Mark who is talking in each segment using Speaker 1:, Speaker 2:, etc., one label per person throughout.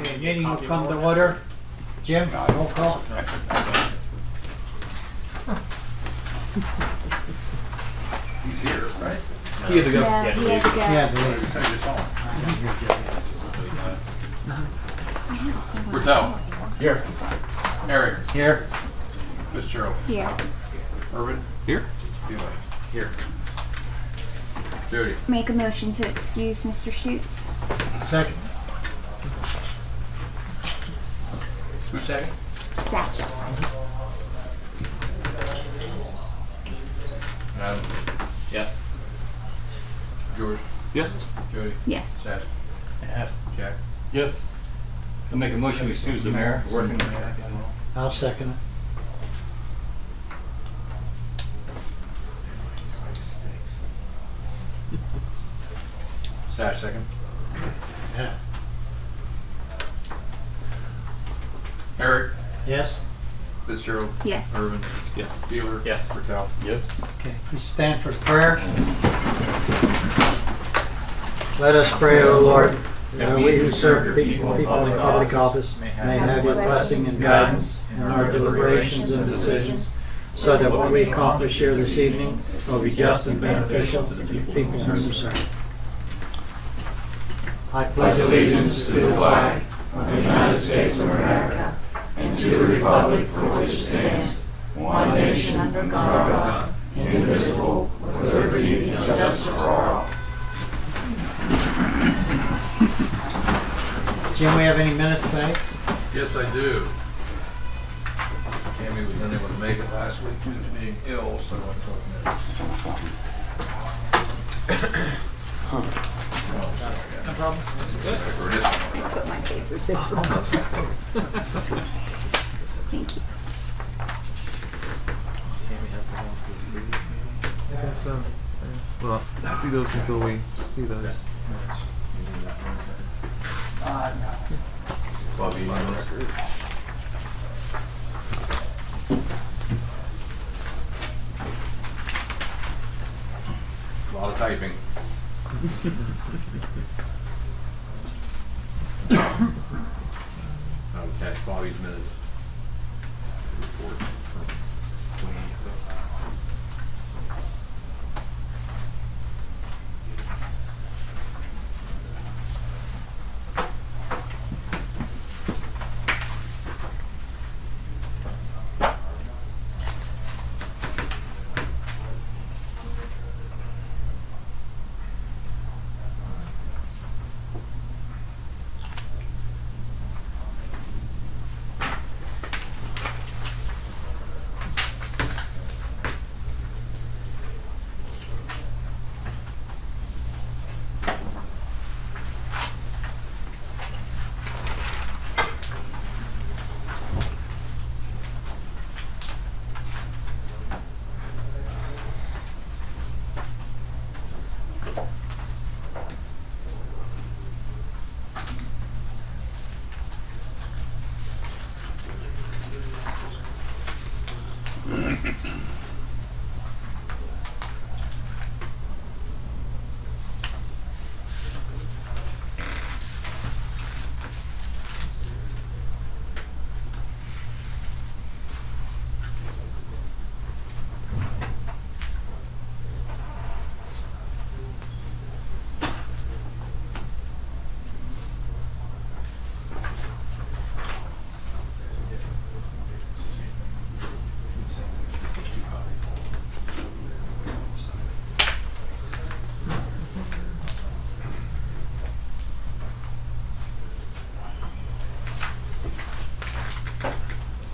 Speaker 1: Okay, meeting will come to order. Jim, roll call.
Speaker 2: He's here, right?
Speaker 3: He had to go.
Speaker 4: Yeah, he had to go.
Speaker 1: Yeah,
Speaker 2: You said you saw him.
Speaker 4: I have it somewhere.
Speaker 2: Bertel.
Speaker 3: Here.
Speaker 2: Eric.
Speaker 1: here.
Speaker 2: Fitzgerald.
Speaker 4: Here.
Speaker 2: Irvin.
Speaker 3: Here.
Speaker 2: Felix.
Speaker 3: Here.
Speaker 2: Jody.
Speaker 4: Make a motion to excuse Mr. Schutz.
Speaker 1: Second.
Speaker 2: Who's second?
Speaker 4: Satchel.
Speaker 2: Adam.
Speaker 3: Yes.
Speaker 2: George.
Speaker 3: Yes.
Speaker 2: Jody.
Speaker 4: Yes.
Speaker 2: Seth.
Speaker 1: Yes.
Speaker 2: Jack.
Speaker 3: Yes. I'll make a motion to excuse the mayor working.
Speaker 1: I'll second it.
Speaker 2: Sash second.
Speaker 1: Yeah.
Speaker 2: Eric.
Speaker 1: Yes?
Speaker 2: Fitzgerald.
Speaker 4: Yes.
Speaker 2: Irvin.
Speaker 3: Yes.
Speaker 2: Beeler.
Speaker 3: Yes.
Speaker 2: Bertel.
Speaker 3: Yes.
Speaker 1: Okay, we stand for prayer. Let us pray, O Lord, that we who serve people in public office may have your blessing and guidance in our deliberations and decisions, so that what we accomplish here this evening will be just and beneficial to the people whom we serve. I pledge allegiance to the flag of the United States of America and to the republic for which it stands, one nation under God, indivisible, with liberty and justice for all. Jim, we have any minutes today?
Speaker 2: Yes, I do. Tammy was unable to make it last week due to being ill, so I took minutes. No problem. For this one.
Speaker 4: Put my papers in. Thank you.
Speaker 5: That's, well, I'll see those until we see those.
Speaker 2: Bobby, a lot of typing. I would catch Bobby's minutes. Report from 28th.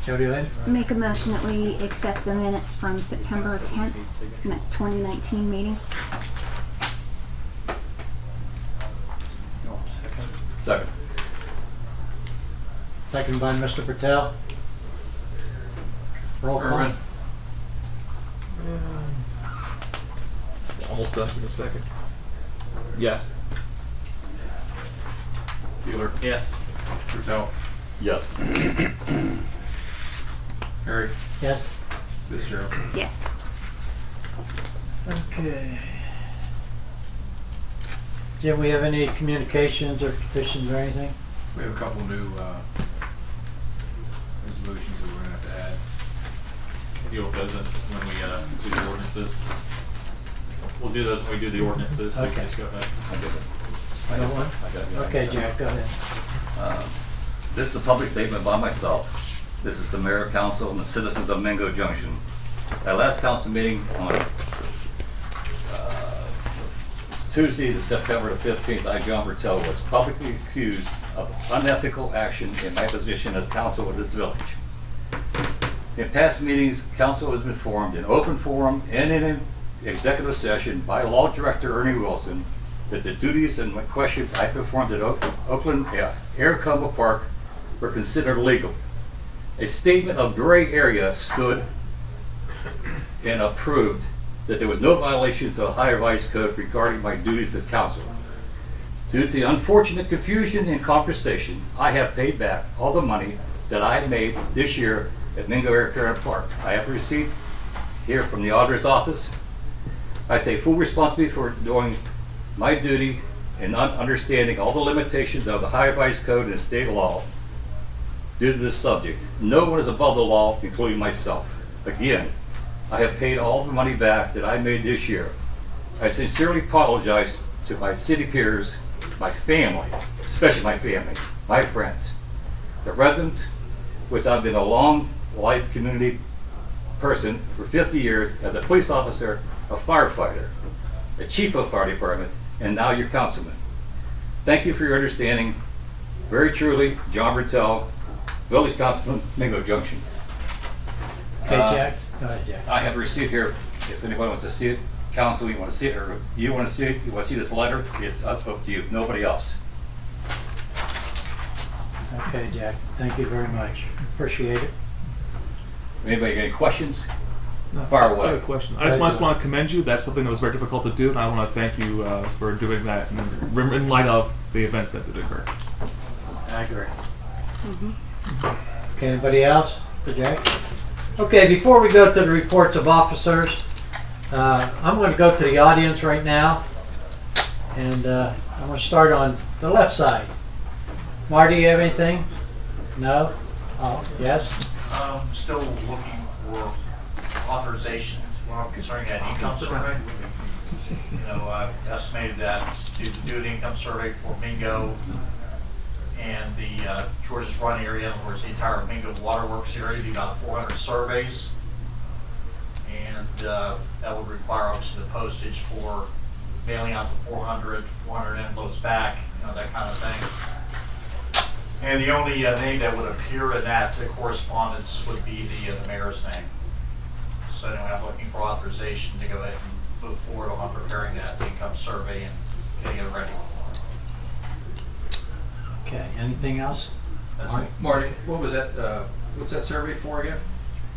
Speaker 1: Jody Lynn?
Speaker 4: Make a motion that we accept the minutes from September 10th, 2019 meeting.
Speaker 3: Second.
Speaker 1: Second by Mr. Patel. Roll call.
Speaker 2: Irvin.
Speaker 5: Almost done in a second. Yes.
Speaker 2: Beeler.
Speaker 3: Yes.
Speaker 2: Bertel.
Speaker 3: Yes.
Speaker 2: Eric.
Speaker 1: Yes?
Speaker 2: Fitzgerald.
Speaker 4: Yes.
Speaker 1: Okay. Jim, we have any communications or petitions or anything?
Speaker 2: We have a couple new resolutions that we're gonna have to add.
Speaker 6: Deal with those when we do the ordinances. We'll do those when we do the ordinances. So you
Speaker 1: Okay.
Speaker 6: just go ahead.
Speaker 3: I
Speaker 1: No one?
Speaker 3: got it.
Speaker 1: Okay, Jack, go ahead.
Speaker 3: This is a public statement by myself. This is the mayor, council, and the citizens of Mingo Junction. At last council meeting on Tuesday, September the 15th, I, John Bertel, was publicly accused of unethical action in my position as council of this village. In past meetings, council has been formed in open forum and in an executive session by law director Ernie Wilson that the duties and questions I performed at Oakland Air Combo Park were considered legal. A statement of gray area stood and approved that there was no violation of the Ohio Vice Code regarding my duties as council. Due to the unfortunate confusion and conversation, I have paid back all the money that I had made this year at Mingo Air Park. I have a receipt here from the auditor's office. I take full responsibility for doing my duty and not understanding all the limitations of the Ohio Vice Code and state law due to this subject. No one is above the law, including myself. Again, I have paid all the money back that I made this year. I sincerely apologize to my city peers, my family, especially my family, my friends, the residents, which I've been a long life community person for 50 years as a police officer, a firefighter, a chief of fire department, and now your councilman. Thank you for your understanding. Very truly, John Bertel, Village Councilman, Mingo Junction.
Speaker 1: Okay, Jack? Go ahead, Jack.
Speaker 3: I have a receipt here, if anybody wants to see it. Council, you want to see it, or you want to see it, you want to see this letter, it's up to you, nobody else.
Speaker 1: Okay, Jack, thank you very much. Appreciate it.
Speaker 3: Anybody got any questions?
Speaker 5: No,
Speaker 3: Fire
Speaker 5: I have
Speaker 3: away.
Speaker 5: a question. I just want to commend you. That's something that was very difficult to do, and I want to thank you for doing that in light of the events that did occur.
Speaker 1: I agree. Okay, anybody else for Jack? Okay, before we go to the reports of officers, I'm going to go to the audience right now, and I'm going to start on the left side. Marty, you have anything? No? Oh, yes?
Speaker 7: Still looking for authorization concerning that income survey. You know, I've estimated that to do an income survey for Mingo and the George's Run area, in other words, the entire Mingo Waterworks area, be about 400 surveys. And that would require obviously the postage for mailing out the 400 envelopes back, you know, that kind of thing. And the only name that would appear in that correspondence would be the mayor's name. So anyway, I'm looking for authorization to go ahead and move forward on preparing that income survey and getting it ready.
Speaker 1: Okay, anything else?
Speaker 7: That's
Speaker 1: Marty?
Speaker 7: it.
Speaker 2: Marty, what was that, what's that survey for again?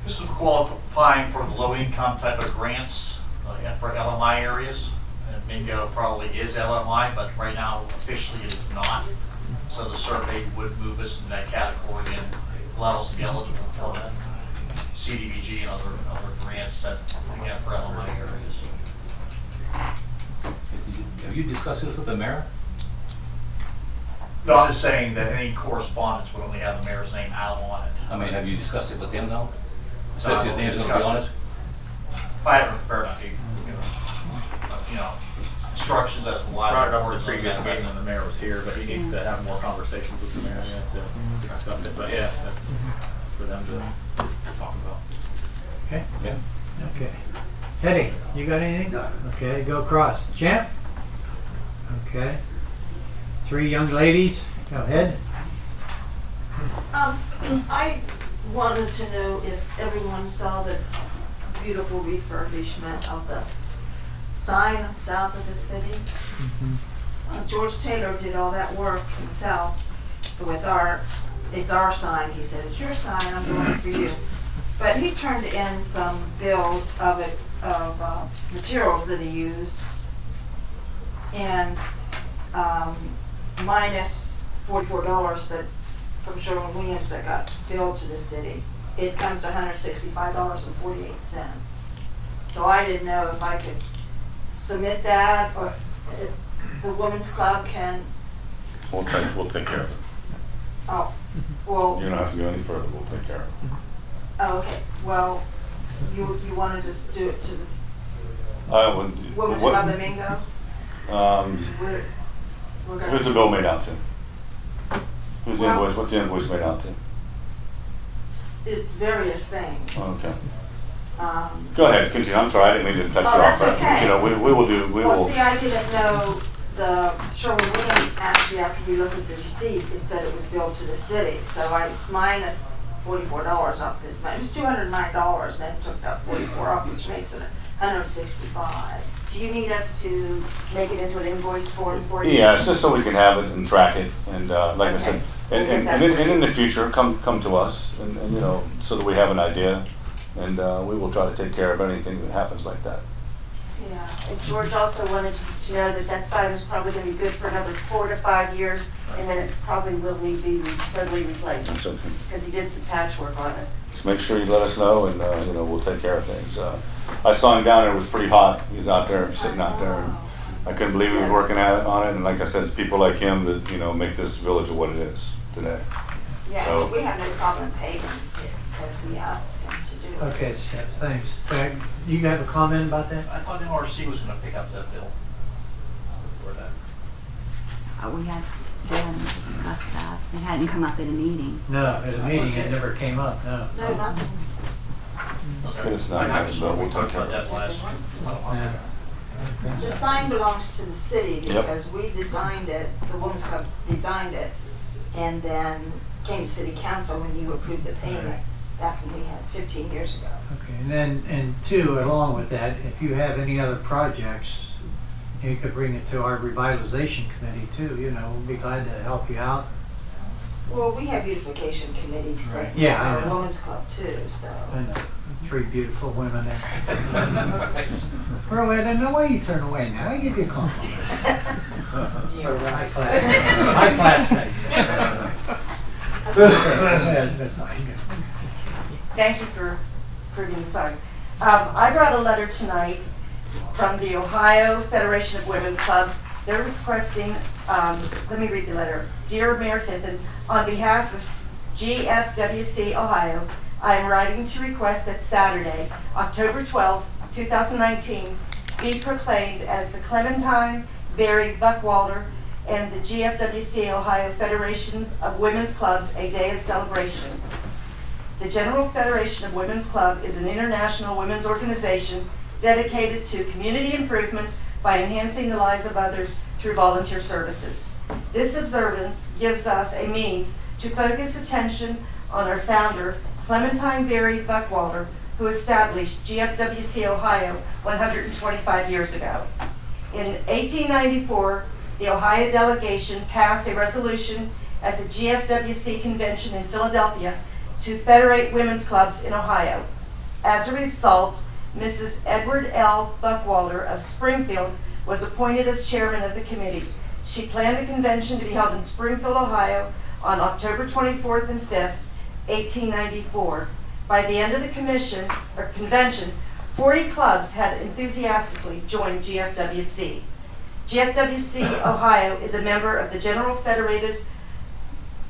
Speaker 7: This is qualifying for the low income type of grants for LMI areas. And Mingo probably is LMI, but right now officially it is not. So the survey would move us into that category and allow us to be eligible for CDBG and other grants that we have for LMI areas.
Speaker 3: Have you discussed this with the mayor?
Speaker 7: No, I'm just saying that any correspondence would only have the mayor's name out on it.
Speaker 3: I mean, have you discussed it with him though? Says his name's gonna be
Speaker 7: discussed
Speaker 3: on
Speaker 7: it.
Speaker 3: it?
Speaker 7: If I haven't prepared enough, you know, instructions as to why.
Speaker 6: Brought it up in
Speaker 7: boards
Speaker 6: the previous
Speaker 7: like that.
Speaker 6: meeting when the mayor was here, but he needs to have more conversations with the mayor to discuss it. But yeah, that's for them to talk about.
Speaker 1: Okay,
Speaker 3: Yeah.
Speaker 1: okay. Hetty, you got anything? No. Okay, go across. Champ? Okay. Three young ladies, go ahead.
Speaker 8: I wanted to know if everyone saw the beautiful refurbishment of the sign south of the city. George Taylor did all that work himself with it's our sign. He said, it's your sign, I'm doing it for you. But he turned in some bills of materials that he used, and minus $44 that from Sherwin Williams that got billed to the city. It comes to $165.48. So I didn't know if I could submit that, or if the Women's Club can.
Speaker 9: We'll take care of it.
Speaker 8: Oh, well,
Speaker 9: You don't have to go any further, we'll take care of it.
Speaker 8: oh, okay, well, you wanna just do it to this
Speaker 9: I would.
Speaker 8: Women's
Speaker 9: what-
Speaker 8: Club in Mingo? We're gonna.
Speaker 9: Who's the bill made out to? Who's the
Speaker 8: Well-
Speaker 9: invoice, what's the invoice made out to?
Speaker 8: It's various things.
Speaker 9: Okay.
Speaker 8: Um,
Speaker 9: Go ahead, continue, I'm sorry, I didn't mean to cut
Speaker 8: Oh,
Speaker 9: you off.
Speaker 8: that's
Speaker 9: but,
Speaker 8: okay.
Speaker 9: You know, we will do, we
Speaker 8: Well,
Speaker 9: will,
Speaker 8: see, I didn't know the Sherwin-Williams, actually, after we looked at the receipt, it said it was billed to the city, so I minus $44 off this, it was $209, then took that 44 off, which makes it $165.
Speaker 10: Do you need us to make it into an invoice form for you?
Speaker 9: yeah, it's just so we can have it and track it, and, like I said,
Speaker 10: Okay.
Speaker 9: and in the future, come to us, and, you know, so that we have an idea, and, we will try to take care of anything that happens like that.
Speaker 8: Yeah.
Speaker 10: And George also wanted us to know that that sign is probably going to be good for another 4 to 5 years, and then it probably will need to be totally replaced,
Speaker 9: So,
Speaker 10: because he did some patchwork on it.
Speaker 9: just make sure you let us know, and, you know, we'll take care of things. I saw him down there, it was pretty hot, he was out there, sitting out there, and I couldn't believe he was working on it, and like I said, it's people like him that, you know, make this village what it is today.
Speaker 8: Yeah,
Speaker 9: So-
Speaker 8: we have no problem paying it, because we asked him to do it.
Speaker 1: Okay, Steph, thanks. Greg, you have a comment about that?
Speaker 7: I thought NRC was gonna pick up that bill for that.
Speaker 4: We had been discussed that. It hadn't come up at a meeting.
Speaker 1: No, at a meeting, it never came up, no.
Speaker 8: No, nothing.
Speaker 9: Okay, it's not,
Speaker 7: I just
Speaker 9: but
Speaker 7: thought we
Speaker 9: we'll
Speaker 7: talked
Speaker 9: take care
Speaker 7: about
Speaker 9: of it.
Speaker 7: that last week.
Speaker 1: Yeah.
Speaker 8: The sign belongs to the city
Speaker 9: Yep.
Speaker 8: because we designed it, the Women's Club designed it, and then came to city council when you approved the payment back when we had 15 years ago.
Speaker 1: Okay, and then, and two, along with that, if you have any other projects, you could bring it to our revitalization committee too, you know, we'll be glad to help you out.
Speaker 8: Well, we have beautification committees
Speaker 1: Right.
Speaker 8: at
Speaker 1: Yeah, I
Speaker 8: our
Speaker 1: know.
Speaker 8: Women's Club too, so.
Speaker 1: And 3 beautiful women there. Well, there's no way you turn away now, I give you a compliment. You're high class. High class thing.
Speaker 10: Thank you for approving the sign. I brought a letter tonight from the Ohio Federation of Women's Club. They're requesting, let me read the letter. Dear Mayor Fitton, on behalf of GFWC Ohio, I am writing to request that Saturday, October 12, 2019, be proclaimed as the Clementine Berry Buckwalter and the GFWC Ohio Federation of Women's Clubs a day of celebration. The General Federation of Women's Club is an international women's organization dedicated to community improvement by enhancing the lives of others through volunteer services. This observance gives us a means to focus attention on our founder, Clementine Berry Buckwalter, who established GFWC Ohio 125 years ago. In 1894, the Ohio delegation passed a resolution at the GFWC convention in Philadelphia to federate women's clubs in Ohio. As a result, Mrs. Edward L. Buckwalter of Springfield was appointed as chairman of the committee. She planned the convention to be held in Springfield, Ohio on October 24th and 5th, 1894. By the end of the convention, 40 clubs had enthusiastically joined GFWC. GFWC Ohio is a member of the General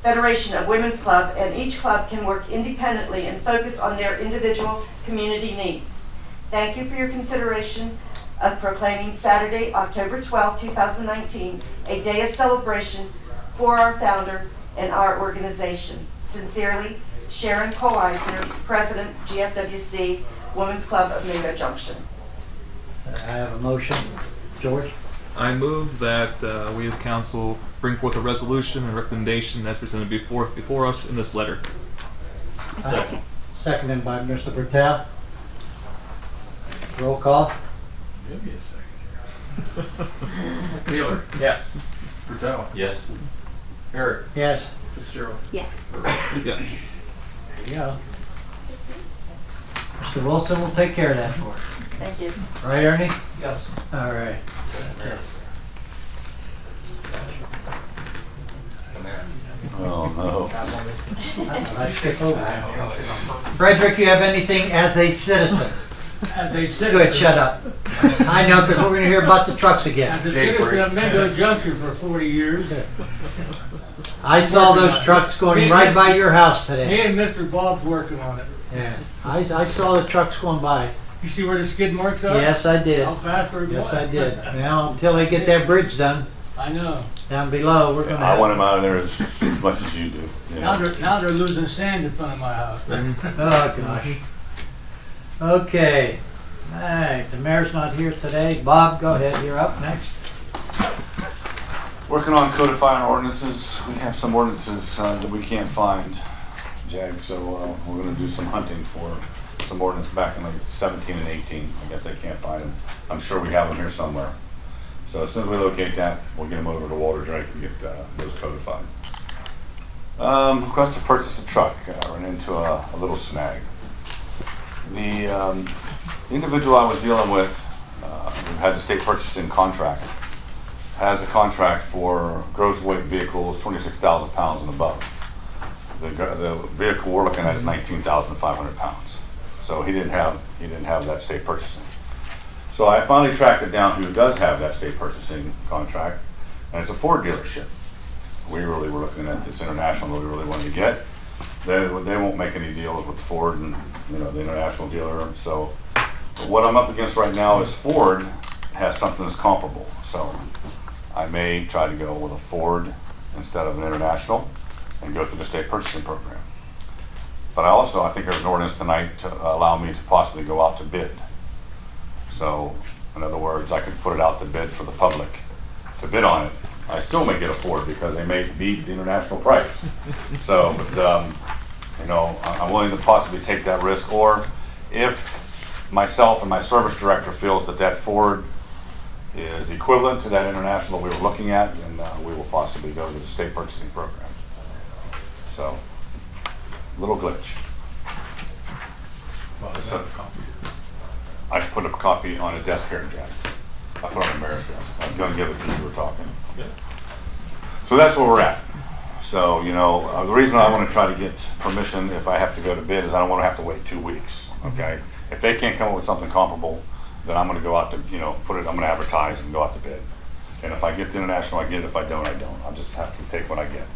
Speaker 10: Federation of Women's Club, and each club can work independently and focus on their individual community needs. Thank you for your consideration of proclaiming Saturday, October 12, 2019, a day of celebration for our founder and our organization. Sincerely, Sharon Cole-Eisner, President, GFWC Women's Club of Mingo Junction.
Speaker 1: I have a motion. George?
Speaker 5: I move that we as council bring forth a resolution and recommendation as presented before us in this letter.
Speaker 4: A second.
Speaker 1: Seconded by Mr. Bertel. Roll call.
Speaker 2: Give me a second here.
Speaker 6: Wheeler. Yes.
Speaker 2: Bertel.
Speaker 3: Yes.
Speaker 2: Eric.
Speaker 1: Yes.
Speaker 2: Fitzgerald.
Speaker 4: Yes.
Speaker 5: Yeah.
Speaker 1: There you go. Mr. Wilson will take care of that for us.
Speaker 10: Thank you.
Speaker 1: Right, Ernie?
Speaker 6: Yes.
Speaker 1: All right.
Speaker 9: Oh, no.
Speaker 1: Let's skip over that. Frederick, you have anything as a citizen?
Speaker 11: As a citizen.
Speaker 1: Go ahead, shut up. I know, because we're going to hear about the trucks again.
Speaker 11: As a citizen of Mingo Junction for 40 years,
Speaker 1: I saw those trucks going right by your house
Speaker 11: Me
Speaker 1: today.
Speaker 11: and Mr. Bob's working on it.
Speaker 1: Yeah, I saw the trucks going by.
Speaker 11: You see where the skid marks are?
Speaker 1: Yes, I did.
Speaker 11: How fast are
Speaker 1: Yes, I did. Well, until they get that bridge done
Speaker 11: I know.
Speaker 1: down below, we're gonna
Speaker 9: I want
Speaker 1: have.
Speaker 9: them out of there as much as you do. You
Speaker 11: Now
Speaker 9: know?
Speaker 11: they're losing sand in front of my house.
Speaker 1: Oh, gosh. Okay. All right, the mayor's not here today. Bob, go ahead, you're up next.
Speaker 9: Working on codifying ordinances. We have some ordinances that we can't find, Jag, so we're gonna do some hunting for some ordinance back in like 17 and 18. I guess they can't find them. I'm sure we have them here somewhere. So as soon as we locate that, we'll get them over to Walter Drake and get those codified. Request to purchase a truck. Ran into a little snag. The individual I was dealing with, who had the state purchasing contract, has a contract for gross weight vehicles 26,000 pounds and above. The vehicle we're looking at is 19,500 pounds. So he didn't have that state purchasing. So I finally tracked it down who does have that state purchasing contract, and it's a Ford dealership. We really were looking at this international that we really wanted to get. They won't make any deals with Ford and the international dealer. So what I'm up against right now is Ford has something that's comparable. So I may try to go with a Ford instead of an international and go through the state purchasing program. But I think there's an ordinance tonight to allow me to possibly go out to bid. So, in other words, I could put it out to bid for the public to bid on it. I still may get a Ford because they may beat the international price. So, but I'm willing to possibly take that risk. Or if myself and my service director feels that Ford is equivalent to that international we were looking at, then we will possibly go to the state purchasing program. So, little glitch. So, I put a copy on a desk here, guys. I put it on the mayor's desk. I'm going to give it to you. We were talking. So that's where we're at. So, the reason I want to try to get permission if I have to go to bid is I don't want to have to wait 2 weeks. Okay. If they can't come up with something comparable, then I'm going to go out to, I'm going to advertise and go out to bid. And if I get the international, I get it. If I don't, I don't. I'll just have to take what I get.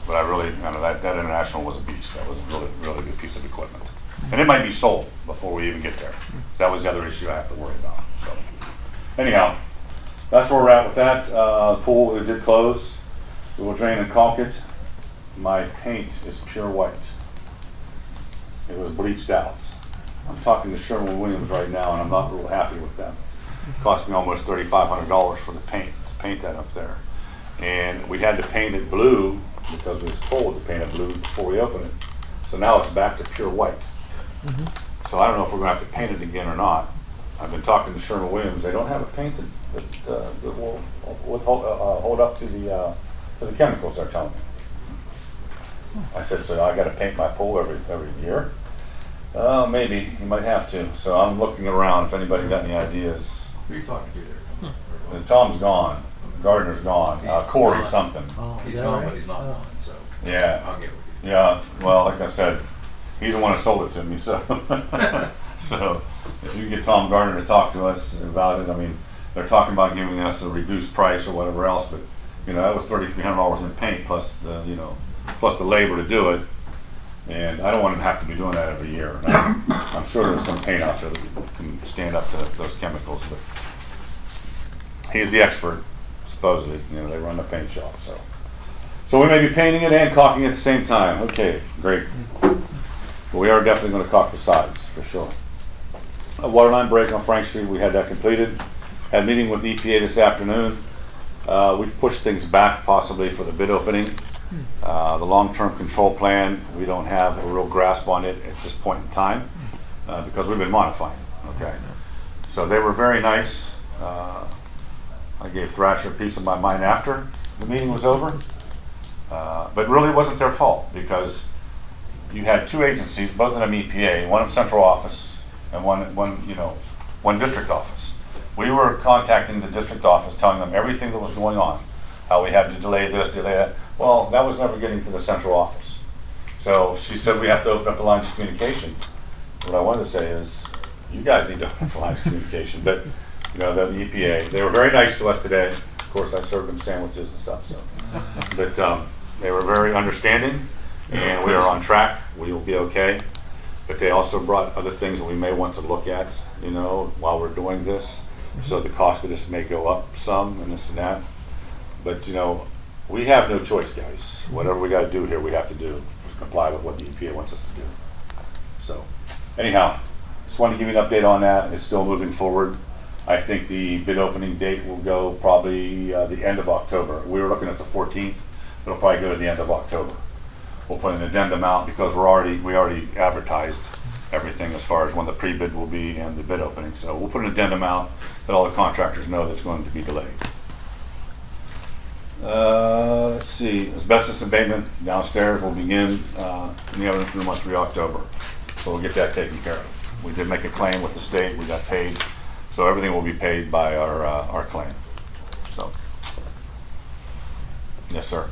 Speaker 9: But I really, that international was a beast. That was a really, really good piece of equipment. And it might be sold before we even get there. That was the other issue I have to worry about. So, anyhow, that's where we're at with that. Pool, it did close. We will drain and caulk it. My paint is pure white. It was bleached out. I'm talking to Sherwin-Williams right now, and I'm not real happy with them. It cost me almost $3,500 for the paint, to paint that up there. And we had to paint it blue because we was told to paint it blue before we opened it. So now it's back to pure white. So I don't know if we're going to have to paint it again or not. I've been talking to Sherwin-Williams. They don't have it painted that will hold up to the chemicals they're telling me. I said, so I got to paint my pool every year? Maybe. You might have to. So I'm looking around if anybody got any ideas.
Speaker 2: Who are you talking to there?
Speaker 9: Tom's gone. Gardner's gone. Corey
Speaker 2: gone.
Speaker 9: something.
Speaker 1: Oh, is
Speaker 2: He's
Speaker 1: that
Speaker 2: gone,
Speaker 1: right?
Speaker 2: but he's not gone, so
Speaker 9: Yeah.
Speaker 2: I'll get with you.
Speaker 9: Yeah. Well, like I said, he's the one that sold it to me. So, so if you can get Tom Gardner to talk to us about it, I mean, they're talking about giving us a reduced price or whatever else, but that was $3,300 in paint plus the labor to do it. And I don't want him to have to be doing that every year. I'm sure there's some paint out there that can stand up to those chemicals, but he's the expert, supposedly. They run the paint shop, so we may be painting it and caulking at the same time. Okay, great. But we are definitely going to caulk the sides for sure. A water line break on Frank Street, we had that completed. Had a meeting with EPA this afternoon. We've pushed things back possibly for the bid opening. The long-term control plan, we don't have a real grasp on it at this point in time because we've been modifying it. Okay, so they were very nice. I gave Thrasher a piece of my mind after the meeting was over, but really it wasn't their fault because you had two agencies, both of them EPA, one in central office and one district office. We were contacting the district office, telling them everything that was going on, how we had to delay this, delay that. Well, that was never getting to the central office. So she said we have to open up the lines of communication. What I wanted to say is, you guys need to open up the lines of communication. But the EPA, they were very nice to us today. Of course, I served them sandwiches and stuff. So, but they were very understanding, and we are on track. We will be okay. But they also brought other things that we may want to look at, you know, while we're doing this. So the cost of this may go up some and this and that. But, you know, we have no choice, guys. Whatever we got to do here, we have to do to comply with what the EPA wants us to do. So, anyhow, just wanted to give you an update on that. It's still moving forward. I think the bid opening date will go probably the end of October. We were looking at the 14th. It'll probably go to the end of October. We'll put an addendum out because we already advertised everything as far as when the pre-bid will be and the bid opening. So we'll put an addendum out that all the contractors know that's going to be delayed. Let's see, asbestos abatement downstairs will begin in the evidence room on 3 October. So we'll get that taken care of. We did make a claim with the state, we got paid. So everything will be paid by our claim. So, yes, sir.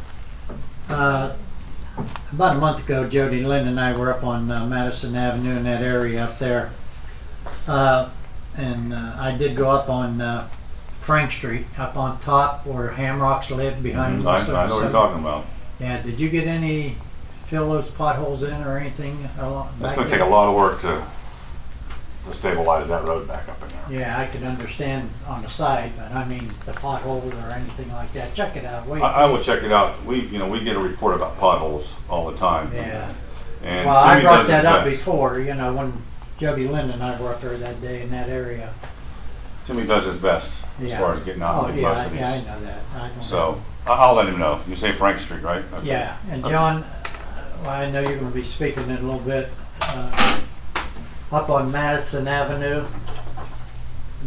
Speaker 1: About a month ago, Jody, Lynn, and I were up on Madison Avenue in that area up there. And I did go up on Frank Street, up on top where Hamrocks lived behind.
Speaker 9: I know what you're talking about.
Speaker 1: Yeah, did you get any, fill those potholes in or anything along?
Speaker 9: It's going to take a lot of work to stabilize that road back up in there.
Speaker 1: Yeah, I could understand on the side, but I mean the potholes or anything like that. Check it out. Wait,
Speaker 9: I will check it out. We get a report about potholes all the time.
Speaker 1: Yeah.
Speaker 9: And
Speaker 1: Well, I
Speaker 9: Timmy
Speaker 1: brought
Speaker 9: does
Speaker 1: that
Speaker 9: his
Speaker 1: up
Speaker 9: best.
Speaker 1: before, you know, when Jody Lynn and I were up there that day in that area.
Speaker 9: Timmy does his best as far as getting out and most of these.
Speaker 1: Yeah, I know that. I know
Speaker 9: So I'll let him know. You say Frank Street, right?
Speaker 1: that.
Speaker 9: Okay.
Speaker 1: Yeah, and
Speaker 9: Okay.
Speaker 1: John, well, I know you're going to be speaking in a little bit. Up on Madison Avenue,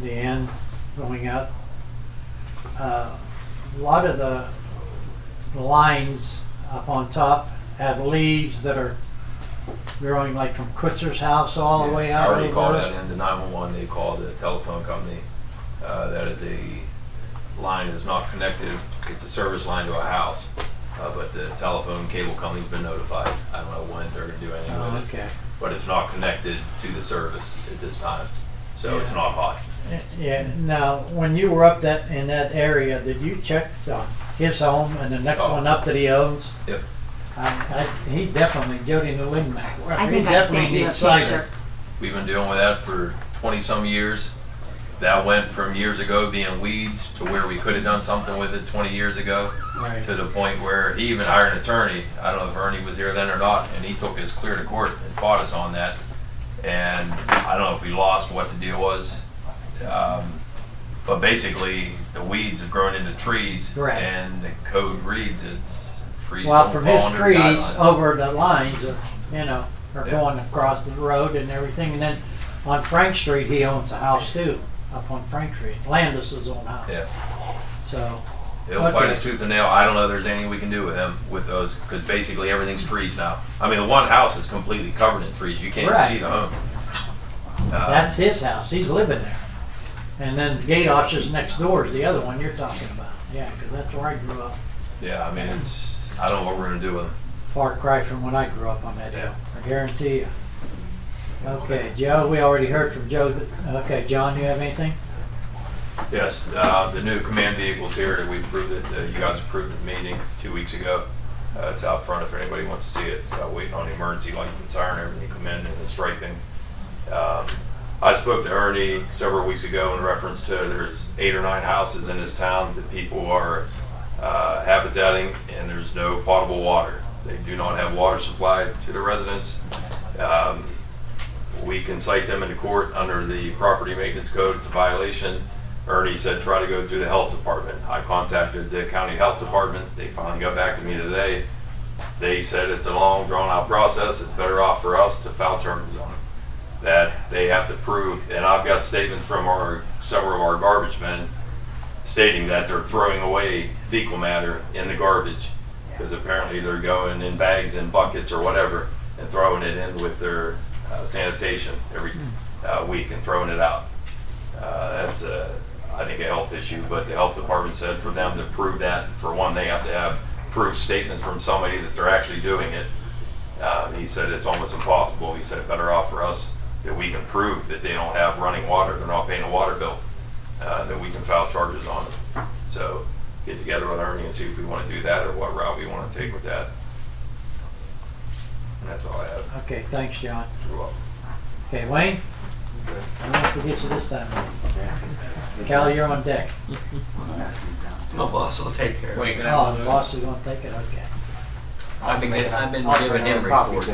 Speaker 1: the end going up, a lot of the lines up on top have leaves that are growing like from Kutzer's house all the way out.
Speaker 2: I already
Speaker 1: over
Speaker 2: called
Speaker 1: there.
Speaker 2: that into 911. They called the telephone company. That is a line that is not connected. It's a service line to a house, but the telephone cable company's been notified. I don't know when they're going to do anything
Speaker 1: Oh,
Speaker 2: with it,
Speaker 1: okay.
Speaker 2: but it's not connected to the service at this time, so it's
Speaker 1: Yeah.
Speaker 2: not hot.
Speaker 1: Yeah, now, when you were up in that area, did you check his home and the next
Speaker 2: Oh.
Speaker 1: one up that he owns?
Speaker 2: Yep.
Speaker 1: He definitely, Jody and the Lindmack,
Speaker 4: I
Speaker 1: he
Speaker 4: think I
Speaker 1: definitely
Speaker 4: sent you a
Speaker 1: needs cider.
Speaker 4: picture.
Speaker 2: We've been dealing with that for 20 some years. That went from years ago being weeds to where we could have done something with it 20 years ago.
Speaker 1: Right.
Speaker 2: To the point where he even hired an attorney. I don't know if Ernie was here then or not, and he took us clear to court and fought us on that. And I don't know if we lost what the deal was. But basically, the weeds have grown into trees,
Speaker 1: Right.
Speaker 2: and the code reads it's trees
Speaker 1: Well,
Speaker 2: don't
Speaker 1: from
Speaker 2: fall
Speaker 1: his
Speaker 2: under
Speaker 1: trees
Speaker 2: guidelines.
Speaker 1: over the lines of, you know, are
Speaker 2: Yeah.
Speaker 1: going across the road and everything. And then on Frank Street, he owns a house too, up on Frank Street. Landis's own house.
Speaker 2: Yeah.
Speaker 1: So,
Speaker 2: He'll
Speaker 1: Okay.
Speaker 2: fight us tooth and nail. I don't know if there's anything we can do with him with those, because basically everything's trees now. I mean, the one house is completely covered in trees. You can't even
Speaker 1: Right.
Speaker 2: see the home.
Speaker 1: that's his house. He's living there. And then Gatosh's next door is the other one you're talking about. Yeah, because that's where I grew up.
Speaker 2: Yeah, I mean, I don't know what we're gonna do with him.
Speaker 1: Far cry from when I grew up on that hill.
Speaker 2: Yeah.
Speaker 1: I guarantee you. Okay, Joe, we already heard from Joe. Okay, John, you have anything?
Speaker 2: Yes, the new command vehicle's here that we approved it, you guys approved at the meeting 2 weeks ago. It's out front if anybody wants to see it. It's waiting on the emergency lights and siren, everything come in and the striping. I spoke to Ernie several weeks ago in reference to there's 8 or 9 houses in this town that people are habitating, and there's no potable water. They do not have water supplied to the residents. We can cite them into court under the property maintenance code. It's a violation. Ernie said try to go through the health department. I contacted the county health department. They finally got back to me today. They said it's a long drawn out process. It's better off for us to file charges on them. That they have to prove, and I've got statements from several of our garbage men stating that they're throwing away fecal matter in the garbage because apparently they're going in bags and buckets or whatever and throwing it in with their sanitation every week and throwing it out. That's I think a health issue, but the health department said for them to prove that, for one, they have to have proof statements from somebody that they're actually doing it. He said it's almost impossible. He said better off for us that we can prove that they don't have running water, they're not paying a water bill, that we can file charges on them. So get together with Ernie and see if we want to do that or what route we want to take with that. And that's all I have.
Speaker 1: Okay, thanks, John.
Speaker 2: You're welcome.
Speaker 1: Okay, Wayne? I won't forget you this time. Cal, you're on deck.
Speaker 12: My boss will take care of it.
Speaker 6: Wait, can I
Speaker 1: Oh,
Speaker 6: have
Speaker 1: the
Speaker 6: one of
Speaker 1: boss is gonna take it, okay.
Speaker 12: I've been giving him reports.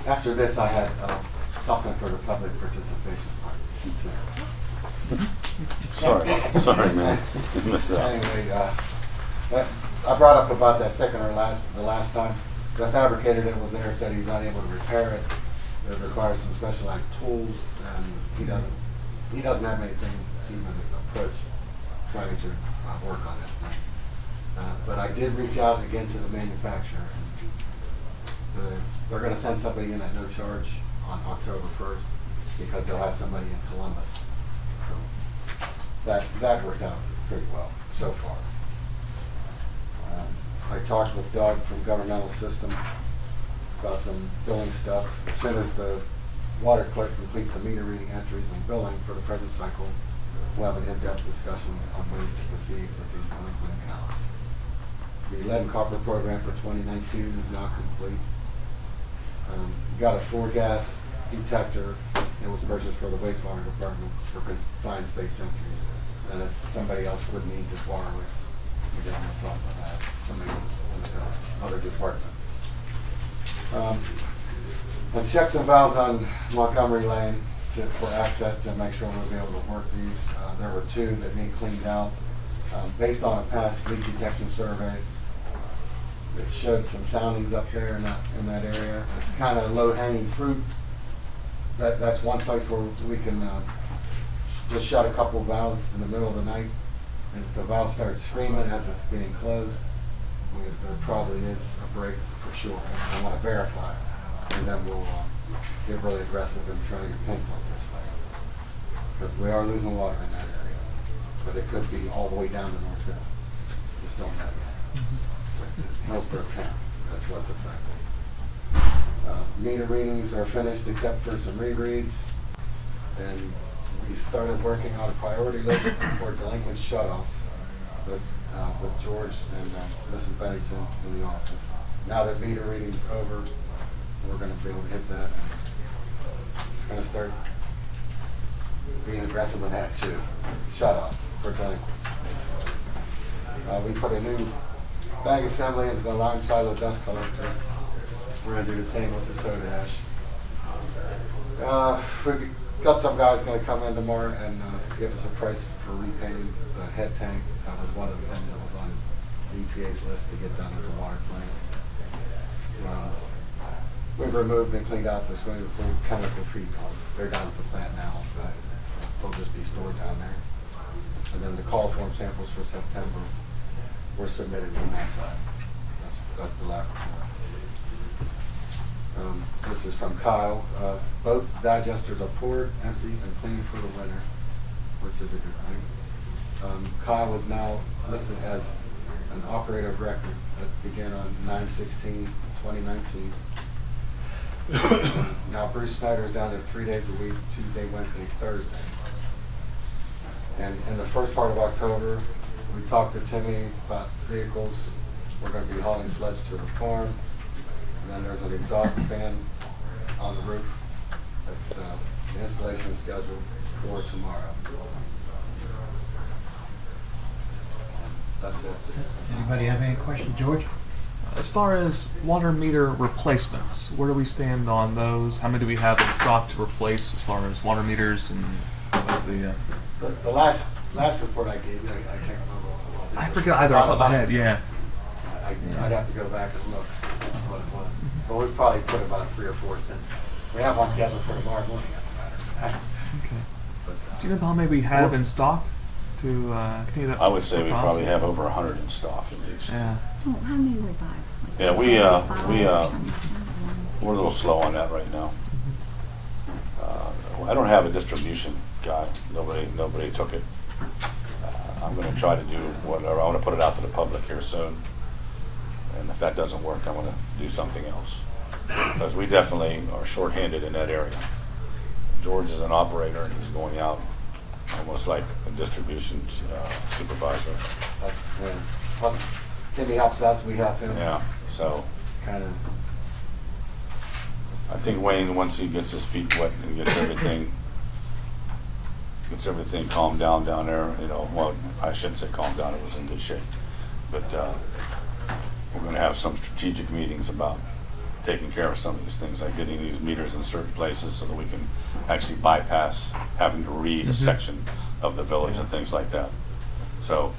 Speaker 13: After this, I had something for the public participation.
Speaker 9: Sorry, man. You missed out.
Speaker 13: Anyway, I brought up about that thickener the last time. The fabricator that was there said he's not able to repair it. It requires some specialized tools, and he doesn't have anything to even approach trying to work on this thing. But I did reach out again to the manufacturer. They're going to send somebody in at no charge on October 1st because they'll have somebody in Columbus. So that worked out pretty well so far. I talked with Doug from Governmental Systems about some billing stuff. As soon as the water clerk completes the meter reading entries and billing for the present cycle, we'll have an in-depth discussion on ways to proceed with these delinquent accounts. The lead and copper program for 2019 is now complete. Got a 4-gas detector that was purchased for the wastewater department for confined space entries. And if somebody else would need to borrow it, we don't have a problem with that. Somebody in another department. And checks and valves on Montgomery Lane for access to make sure we'll be able to work these. There were 2 that need cleaned out. Based on a past leak detection survey, it showed some soundings up there in that area. It's kind of low-hanging fruit. That's one place where we can just shut a couple valves in the middle of the night. And if the valve starts screaming as it's being closed, there probably is a break for sure. I want to verify, and then we'll get really aggressive in trying to pinpoint this thing. Because we are losing water in that area. But it could be all the way down to North Hill. Just don't know yet. Hillsborough Town, that's what's affected. Meter readings are finished except for some rereads. And we started working on a priority list for delinquent shutoffs. This, with George and Mrs. Bennington in the office. Now that meter reading's over, we're going to be able to hit that. It's going to start being aggressive with that too. Shutoffs for delinquents, basically. We put a new bag assembly into the line silo dust collector. We're going to do the same with the soda ash. We've got some guys going to come in tomorrow and give us a price for repainting the head tank. That was one of the things that was on the EPA's list to get done at the water plant. We've removed and cleaned out the swimming pool chemical feed pumps. They're down at the plant now, but they'll just be stored down there. And then the call form samples for September were submitted to NASA. That's the lab report. This is from Kyle. Both digesters are poured, empty, and clean for the winter, which is a good thing. Kyle is now listed as an operator of record that began on 9/16/2019. Now Bruce Snyder is down to 3 days a week, Tuesday, Wednesday, Thursday. And in the first part of October, we talked to Timmy about vehicles. We're going to be hauling sludge to the farm. And then there's an exhaust fan on the roof. That's the installation is scheduled for tomorrow. That's it.
Speaker 1: Anybody have any questions, George?
Speaker 5: As far as water meter replacements, where do we stand on those? How many do we have in stock to replace as far as water meters and what's the...
Speaker 13: The last report I gave you, I can't remember what it was.
Speaker 5: I forget either off the top of my head, yeah.
Speaker 13: I'd have to go back and look what it was. But we probably put about 3 or 4 since. We have one scheduled for tomorrow morning, as a matter of fact.
Speaker 5: Okay.
Speaker 13: But,
Speaker 5: Do you know how many we have in stock to continue that?
Speaker 9: I would say we
Speaker 5: process?
Speaker 9: probably have over 100 in stock at least.
Speaker 5: Yeah.
Speaker 4: Oh, how many we buy? Like
Speaker 9: Yeah,
Speaker 4: 75 or something like that?
Speaker 9: We're a little slow on that right now. I don't have a distribution guy. Nobody took it. I'm going to try to do whatever. I want to put it out to the public here soon. And if that doesn't work, I'm going to do something else. because we definitely are shorthanded in that area. George is an operator and he's going out almost like a distribution supervisor.
Speaker 13: Plus, Timmy helps us, we help him.
Speaker 9: Yeah, so
Speaker 13: Kind of.
Speaker 9: I think Wayne, once he gets his feet wet and gets everything calmed down there, you know, well, I shouldn't say calmed down, it was in good shape. But we're gonna have some strategic meetings about taking care of some of these things, like getting these meters in certain places so that we can actually bypass having to read a section of the village and things like that. So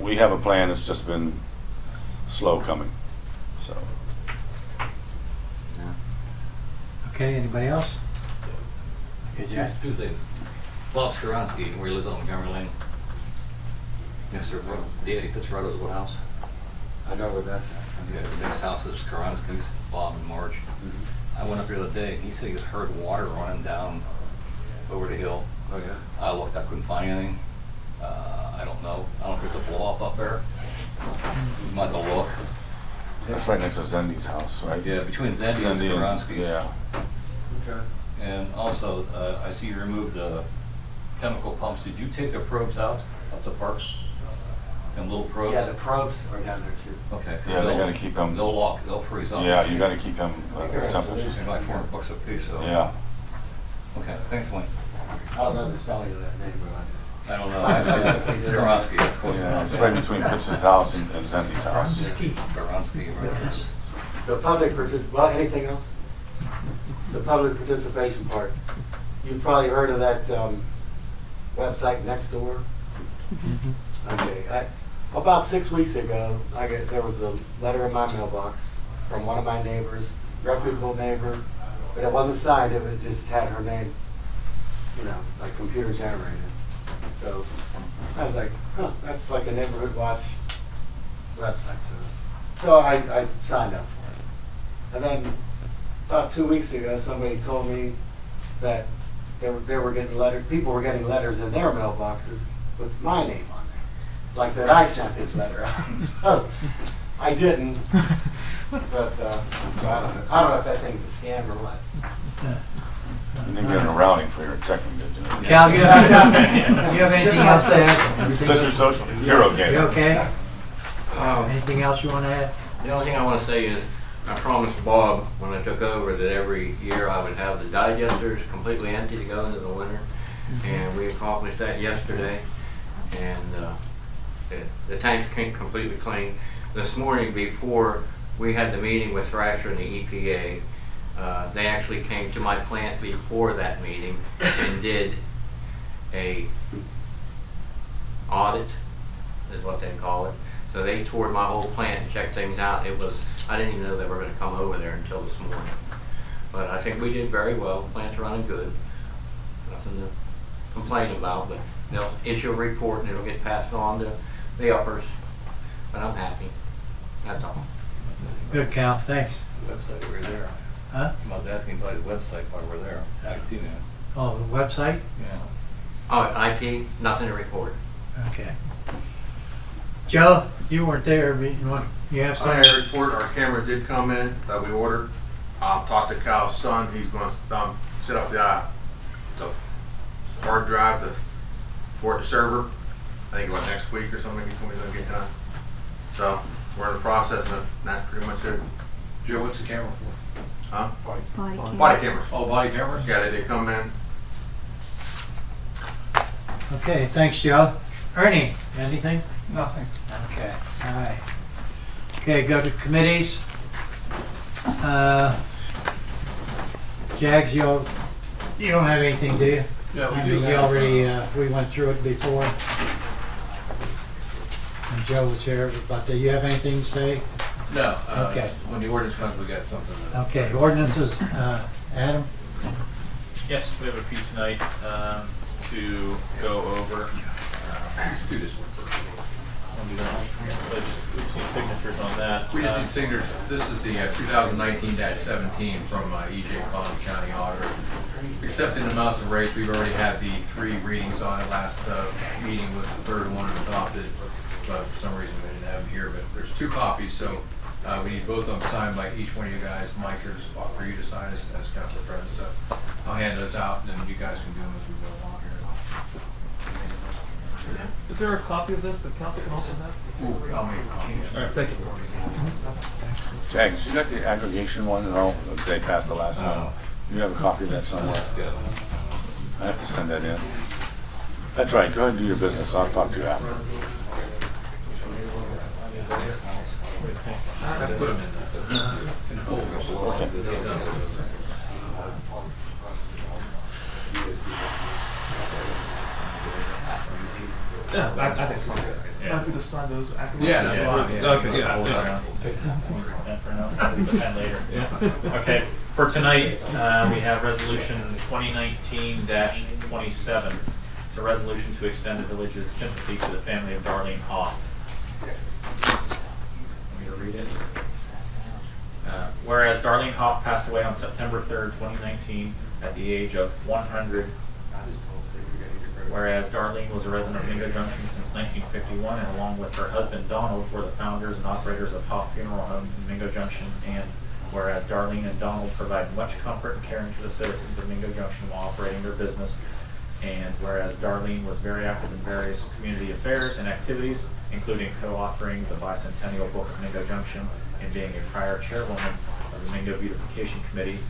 Speaker 9: we have a plan, it's just been slow coming, so.
Speaker 1: Okay, anybody else? Okay, Jack.
Speaker 3: Two things. Bob Skoronsky, where he lives on Montgomery Lane. Next to Daddy Pizzarato's old house.
Speaker 13: I know where that's at.
Speaker 3: Yeah, the next house is Skoronsky's, Bob and Marge. I went up there the other day, he said he heard water running down over the hill.
Speaker 13: Oh, yeah?
Speaker 3: I looked, I couldn't find anything. I don't know. I don't know if there's a blow off up there. You might have to look.
Speaker 9: That's right next to Zendi's house, right?
Speaker 3: Yeah, between Zendi and Skoronsky's.
Speaker 9: Yeah.
Speaker 13: Okay.
Speaker 3: And also, I see you removed the chemical pumps. Did you take the probes out up the park? Them little probes?
Speaker 13: Yeah, the probes are down there too.
Speaker 3: Okay. 'Cause
Speaker 9: Yeah, they gotta keep them.
Speaker 3: They'll lock, they'll freeze up.
Speaker 9: Yeah, you gotta keep them temperature.
Speaker 3: They're like $400 a piece, so.
Speaker 9: Yeah.
Speaker 3: Okay, thanks, Wayne.
Speaker 13: I don't know the spelling of that name, but
Speaker 3: I don't know. Skoronsky, that's close
Speaker 9: Yeah,
Speaker 3: enough.
Speaker 9: it's right between Pitts's house and Zendi's house.
Speaker 3: Skoronsky, right.
Speaker 13: the public well, anything else? The public participation part. You've probably heard of that website Nextdoor. Okay, about 6 weeks ago, there was a letter in my mailbox from one of my neighbors, reputable neighbor, but it wasn't signed, it just had her name, you know, like computer generated. So I was like, huh, that's like a neighborhood watch website. So I signed up for it. And then about 2 weeks ago, somebody told me that they were getting letters, people were getting letters in their mailboxes with my name on there, like that I sent this letter out. I didn't, but so I don't know if that thing's a scam or what.
Speaker 9: You didn't get a routing for your checking, did you?
Speaker 1: Cal, you have anything else to add?
Speaker 9: Just your social, you're okay.
Speaker 1: You okay? Anything else you want to add?
Speaker 12: The only thing I want to say is, I promised Bob when I took over that every year I would have the digesters completely empty to go into the winter. And we accomplished that yesterday. And the tanks came completely clean. This morning before we had the meeting with Thrasher and the EPA, they actually came to my plant before that meeting and did a audit, is what they call it. So they toured my whole plant and checked things out. I didn't even know they were going to come over there until this morning. But I think we did very well. The plant's running good. Nothing to complain about, but they'll issue a report and it'll get passed on to the uppers. But I'm happy. That's all.
Speaker 1: Good, Cal, thanks.
Speaker 3: Website over there.
Speaker 1: Huh?
Speaker 3: I was asking about his website while we're there. IT man.
Speaker 1: Oh, the website?
Speaker 3: Yeah.
Speaker 12: Oh, IT, nothing to report.
Speaker 1: Okay. Joe, you weren't there, but you have
Speaker 14: I
Speaker 1: something?
Speaker 14: had a report, our camera did come in that we ordered. Talked to Kyle's son, he's gonna set up the hard drive for the server. I think about next week or something, he told me it's gonna get done. So, we're in the process and that's pretty much it.
Speaker 15: Joe, what's the camera for?
Speaker 14: Huh?
Speaker 4: Body
Speaker 14: cameras.
Speaker 15: Oh, body cameras?
Speaker 14: Yeah, they come in.
Speaker 1: Okay, thanks, Joe. Ernie, anything?
Speaker 11: Nothing.
Speaker 1: Okay, all right. Okay, go to committees. Jags, you don't have anything, do you?
Speaker 15: Yeah, we
Speaker 1: I
Speaker 15: do
Speaker 1: mean, you
Speaker 15: have,
Speaker 1: already, we went through it before. And Joe was here, but do you have anything to say?
Speaker 15: No,
Speaker 1: Okay.
Speaker 15: when the ordinance comes, we got something.
Speaker 1: Okay, ordinances, Adam?
Speaker 6: Yes, we have a few tonight to go over.
Speaker 15: Let's do this one first.
Speaker 6: I just need signatures on that.
Speaker 15: We just need signatures. This is the 2019-17 from E.J. Fund County Auditor. Accepting amounts of rates, we've already had the 3 readings on it. Last meeting was the 3rd one adopted, but for some reason we didn't have them here. But there's 2 copies, so We need both of them signed by each one of you guys. Mike, there's a spot for you to sign as council president, so I'll hand those out, and then you guys can do them as we go along here.
Speaker 5: Is there a copy of this that council can also have?
Speaker 15: Ooh, I'll make changes.
Speaker 5: All right, thank you.
Speaker 9: Jags, you got the aggregation one and all, they passed the last time. You have a copy of that somewhere? I have to send that in. That's right, go ahead and do your business, I'll talk to you after.
Speaker 15: I put them in the folder.
Speaker 9: Okay.
Speaker 5: Yeah, I think it's fine. Yeah. If we just sign those afterwards.
Speaker 15: Yeah, that's fine. Yeah.
Speaker 5: Okay, yeah.
Speaker 6: And for now, leave the pen later. Okay, for tonight, we have resolution 2019-27. It's a resolution to extend the village's sympathy to the family of Darlene Hoff. Want me to read it? Whereas Darlene Hoff passed away on September 3rd, 2019, at the age of 100. Whereas Darlene was a resident of Mingo Junction since 1951, and along with her husband Donald were the founders and operators of Hoff Funeral Home in Mingo Junction. And whereas Darlene and Donald provide much comfort and caring to the citizens of Mingo Junction while operating their business. And whereas Darlene was very active in various community affairs and activities, including co-authoring the Bicentennial Book of Mingo Junction and being a prior chairwoman of the Mingo Beautification Committee.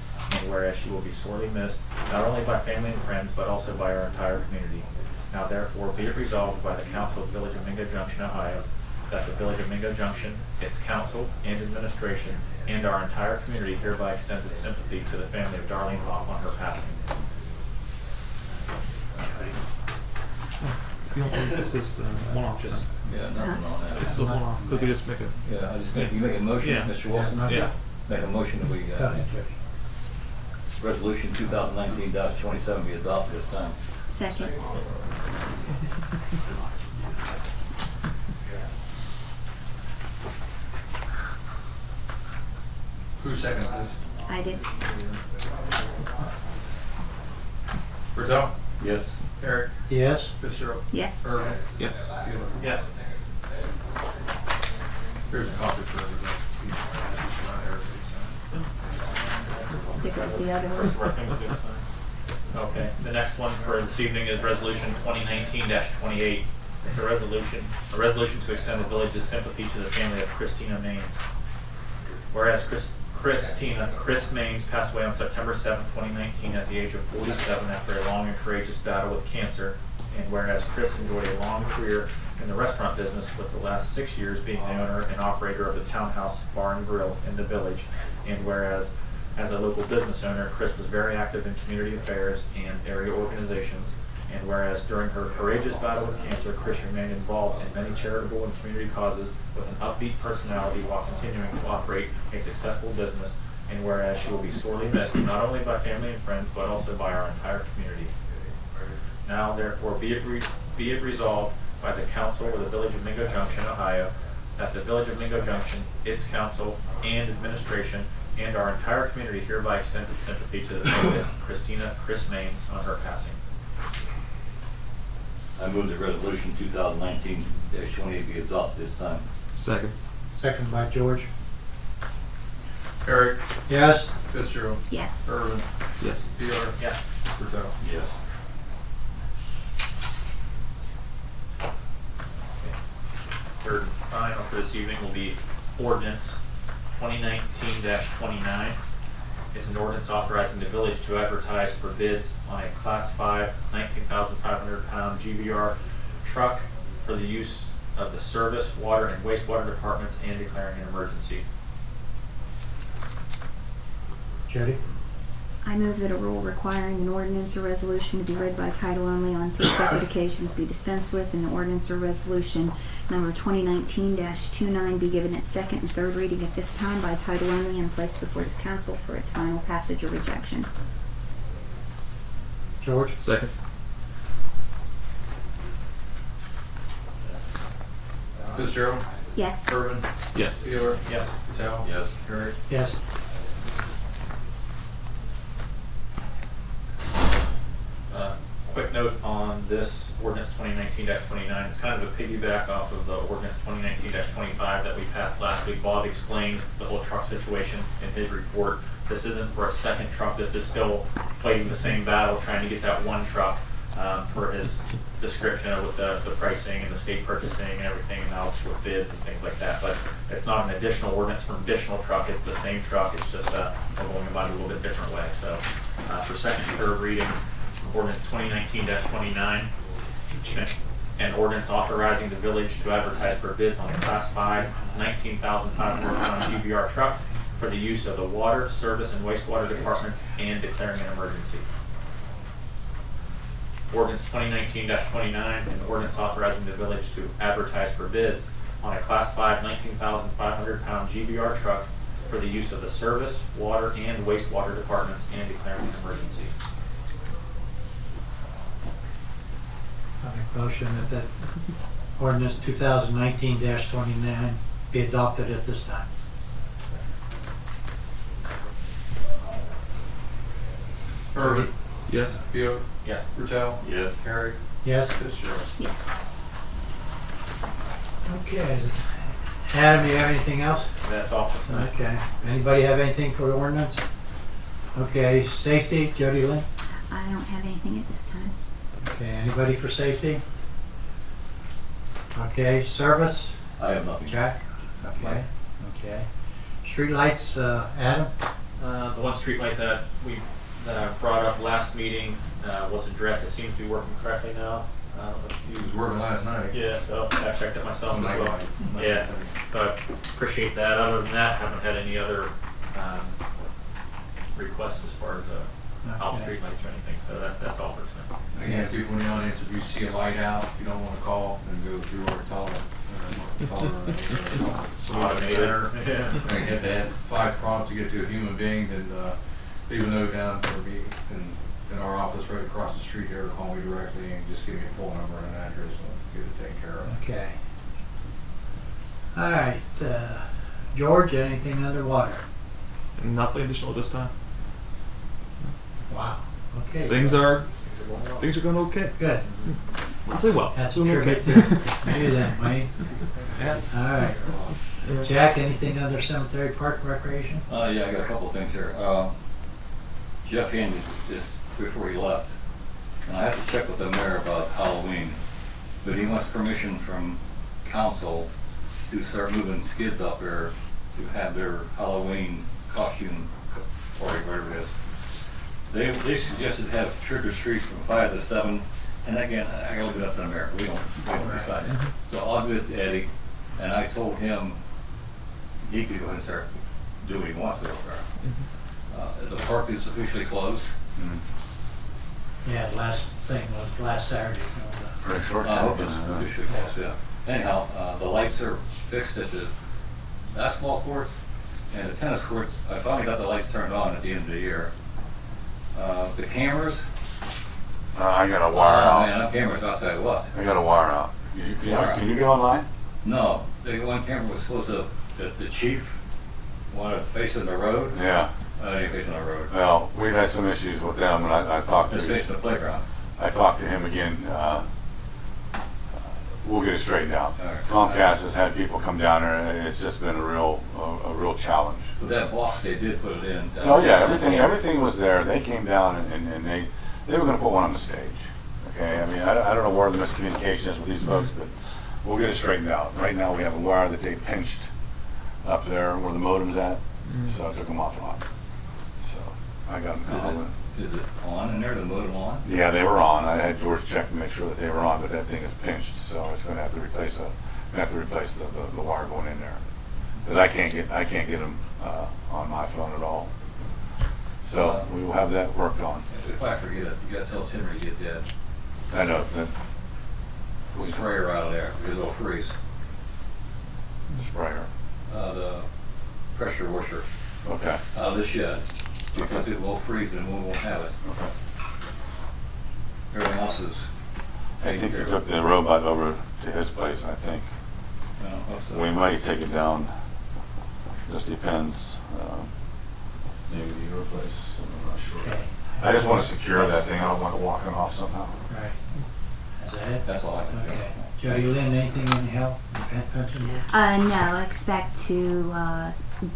Speaker 6: And whereas she will be sorely missed, not only by family and friends, but also by our entire community. Now therefore be it resolved by the Council of the Village of Mingo Junction, Ohio, that the Village of Mingo Junction, its council and administration, and our entire community hereby extends its sympathy to the family of Darlene Hoff on her passing.
Speaker 5: You don't think this is one-off?
Speaker 6: Just
Speaker 3: Yeah, nothing on that.
Speaker 5: This is a one-off. Could we just make it?
Speaker 3: Yeah, I just make, you make a motion,
Speaker 5: Yeah.
Speaker 3: Mr. Wilson?
Speaker 5: Yeah.
Speaker 3: Make a motion that we, resolution 2019-27 be adopted this time.
Speaker 4: Second.
Speaker 15: Who's second, please?
Speaker 4: I did.
Speaker 15: Bertel?
Speaker 3: Yes.
Speaker 15: Eric?
Speaker 1: Yes?
Speaker 15: Fitzgerald?
Speaker 4: Yes.
Speaker 15: Irvin?
Speaker 5: Yes.
Speaker 15: Bueller?
Speaker 6: Yes.
Speaker 15: Here's a copy for everybody.
Speaker 4: Stick with the other
Speaker 6: First of our
Speaker 4: one.
Speaker 6: things to do. Okay, the next one for this evening is resolution 2019-28. It's a resolution to extend the village's sympathy to the family of Christina Maines. Whereas Chris Maines passed away on September 7, 2019 at the age of 47 after a long and courageous battle with cancer. And whereas Chris enjoyed a long career in the restaurant business, with the last 6 years being the owner and operator of the Townhouse Bar and Grill in the village. And whereas as a local business owner, Chris was very active in community affairs and area organizations. And whereas during her courageous battle with cancer, Chris remained involved in many charitable and community causes with an upbeat personality while continuing to operate a successful business. And whereas she will be sorely missed, not only by family and friends, but also by our entire community. Now therefore be it resolved by the Council of the Village of Mingo Junction, Ohio, that the Village of Mingo Junction, its council and administration, and our entire community hereby extends its sympathy to the family of Chris Maines on her passing.
Speaker 3: I move that resolution 2019-28 be adopted this time.
Speaker 5: Second.
Speaker 1: Second by George.
Speaker 15: Eric?
Speaker 1: Yes?
Speaker 15: Fitzgerald?
Speaker 4: Yes.
Speaker 15: Irvin?
Speaker 5: Yes.
Speaker 15: Bueller?
Speaker 6: Yes.
Speaker 15: Bertel?
Speaker 3: Yes.
Speaker 6: Third and final for this evening will be ordinance 2019-29. It's an ordinance authorizing the village to advertise for bids on a Class 5, 19,500 pound GVR truck for the use of the service, water, and wastewater departments and declaring an emergency.
Speaker 1: Jody?
Speaker 4: I move that a rule requiring an ordinance or resolution to be read by title only on 3 separate occasions be dispensed with, and the ordinance or resolution number 2019-29 be given its second and third reading at this time by title only and placed before this council for its final passage or rejection.
Speaker 1: George?
Speaker 5: Second.
Speaker 15: Fitzgerald?
Speaker 4: Yes.
Speaker 15: Irvin?
Speaker 5: Yes.
Speaker 15: Bueller?
Speaker 6: Yes.
Speaker 15: Bertel?
Speaker 3: Yes.
Speaker 15: Eric?
Speaker 1: Yes.
Speaker 6: Quick note on this ordinance 2019-29. It's kind of a piggyback off of the ordinance 2019-25 that we passed last week. Bob explained the whole truck situation in his report. This isn't for a second truck. This is still fighting the same battle, trying to get that one truck per his description of with the pricing and the state purchasing and everything, and now it's with bids and things like that. But it's not an additional ordinance for an additional truck. It's the same truck. It's just we're going about it a little bit different way. So for second and third readings, ordinance 2019-29, an ordinance authorizing the village to advertise for bids on a Class 5 19,500 pound GVR truck for the use of the water, service, and wastewater departments and declaring an emergency. Ordinance 2019-29, an ordinance authorizing the village to advertise for bids on a Class 5 19,500 pound GVR truck for the use of the service, water, and wastewater departments and declaring an emergency.
Speaker 1: I make a motion that ordinance 2019-29 be adopted at this time.
Speaker 15: Irvin?
Speaker 5: Yes.
Speaker 15: Beal?
Speaker 6: Yes.
Speaker 15: Rattell?
Speaker 3: Yes.
Speaker 15: Harry?
Speaker 1: Yes?
Speaker 15: Fitzgerald?
Speaker 4: Yes.
Speaker 1: Okay. Adam, you have anything else?
Speaker 6: That's all for tonight.
Speaker 1: Okay. Anybody have anything for the ordinance? Okay. Safety, Jody Lynn?
Speaker 4: I don't have anything at this time.
Speaker 1: Okay. Anybody for safety? Okay. Service,
Speaker 3: I have nothing.
Speaker 1: Jack? Okay. Okay. Streetlights, Adam?
Speaker 6: The one street light that I brought up last meeting was addressed. It seems to be working correctly now.
Speaker 15: He was working last night.
Speaker 6: Yeah, so I checked it myself as
Speaker 15: Night
Speaker 6: well.
Speaker 15: light.
Speaker 6: Yeah, so I appreciate that. Other than that, haven't had any other requests as far as out street lights or anything. So that's all for tonight.
Speaker 15: Again, people in the audience, if you see a light out, if you don't want to call, then go through our
Speaker 6: Automated. Yeah.
Speaker 15: And get that 5 prompts to get to a human being, then leave a note down for me in our office right across the street here, call me directly and just give me a phone number and an address and get it taken care of.
Speaker 1: Okay. All right. George, anything underwater?
Speaker 5: Nothing additional this time.
Speaker 1: Wow. Okay.
Speaker 5: Things are going okay.
Speaker 1: Good.
Speaker 5: Let's say well.
Speaker 1: That's a
Speaker 5: Doing
Speaker 1: tribute
Speaker 5: okay.
Speaker 1: to you then, Wayne.
Speaker 5: Yes.
Speaker 1: All right. Jack, anything under cemetery, park, recreation?
Speaker 3: Yeah, I got a couple of things here. Jeff handed this before he left, and I have to check with the mayor about Halloween, but he wants permission from council to start moving skids up there to have their Halloween costume party, whatever it is. They suggested have trick or treat from 5 to 7, and again, I gotta leave it up to the mayor. We don't decide. So I'll do this to Eddie, and I told him he could go ahead and start doing what he wants to over there. The park is officially closed.
Speaker 1: Yeah, last thing was last Saturday.
Speaker 9: Pretty short.
Speaker 3: I hope it's officially closed, yeah. Anyhow, the lights are fixed at the basketball court and the tennis courts. I finally got the lights turned on at the end of the year. The cameras.
Speaker 9: I got a wire out.
Speaker 3: Man, cameras, I'll tell you what.
Speaker 9: I got a wire out. Can you get online?
Speaker 3: No, the one camera was supposed to, the chief wanted facing the road.
Speaker 9: Yeah.
Speaker 3: Facing the road.
Speaker 9: Well, we've had some issues with them, and I talked to
Speaker 3: It's facing the playground.
Speaker 9: I talked to him again. We'll get it straightened out.
Speaker 3: All right.
Speaker 9: Comcast has had people come down there, and it's just been a real challenge.
Speaker 3: With that box, they did put it in.
Speaker 9: Oh yeah, everything was there. They came down and they were going to put one on the stage. Okay, I mean I don't know where the miscommunication is with these folks, but we'll get it straightened out. Right now we have a wire that they pinched up there where the modem's at, so I took them offline. So I got them.
Speaker 3: Is it on in there, the modem on?
Speaker 9: Yeah, they were on. I had George check to make sure that they were on, but that thing is pinched, so it's going to have to replace the wire going in there, because I can't get them on my phone at all. So we will have that worked on.
Speaker 3: If I forget it, you got to tell Timmy to get that
Speaker 9: I know that
Speaker 3: sprayer out of there because it'll freeze.
Speaker 9: sprayer.
Speaker 3: The pressure washer
Speaker 9: Okay.
Speaker 3: out of the shed because it will freeze and we won't have it.
Speaker 9: Okay.
Speaker 3: Everything else is
Speaker 9: I
Speaker 3: taken
Speaker 9: think
Speaker 3: care
Speaker 9: you
Speaker 3: of.
Speaker 9: took the robot over to his place. I think
Speaker 3: I don't hope so.
Speaker 9: we might take it down. Just depends. Maybe to your place. I'm not sure.
Speaker 1: Okay.
Speaker 9: I just want to secure that thing. I don't want it walking off somehow.
Speaker 1: Right.
Speaker 3: That's all I can
Speaker 1: Okay.
Speaker 3: do.
Speaker 1: Jody Lynn, anything in health? Pension board?
Speaker 4: No, I expect to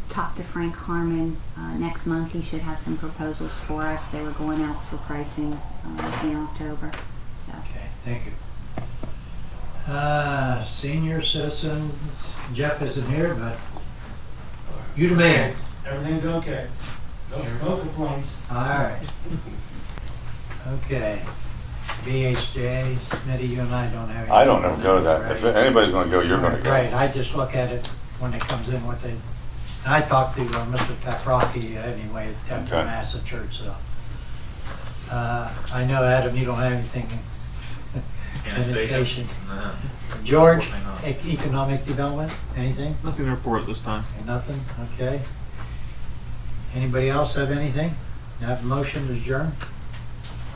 Speaker 4: talk to Frank Harmon next month. He should have some proposals for us. They were going out for pricing in October. So.
Speaker 1: Okay, thank you. Senior citizens, Jeff isn't here, but you the man.
Speaker 11: Everything's okay. No complaints.
Speaker 1: All right. Okay. BHJ, Smitty, you and I don't have any.
Speaker 9: I don't ever go to that. If anybody's gonna go, you're gonna go.
Speaker 1: Great, I just look at it when it comes in, what they, and I talked to Mr. Paprocki anyway, at
Speaker 9: Okay.
Speaker 1: Massa Church, so. I know, Adam, you don't have anything.
Speaker 6: Annexation?
Speaker 1: George,
Speaker 6: Unfortunately not.
Speaker 1: economic development, anything?
Speaker 5: Nothing to report this time.
Speaker 1: Nothing, okay. Anybody else have anything? Have a motion to adjourn?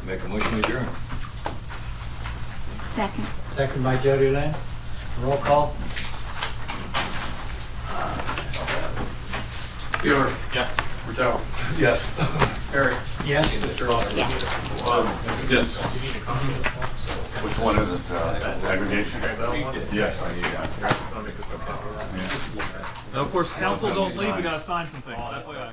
Speaker 3: Make a motion to adjourn.
Speaker 4: Second.
Speaker 1: Second by Jody Lynn. Roll call.
Speaker 15: Mueller.
Speaker 6: Yes.
Speaker 15: Patel.
Speaker 3: Yes.
Speaker 15: Eric.
Speaker 1: Yes?
Speaker 15: Yes.
Speaker 9: Which one is it? Aggregation?
Speaker 15: Yes, I need that.
Speaker 5: Now, of course, council don't leave. We gotta sign some things. FYI.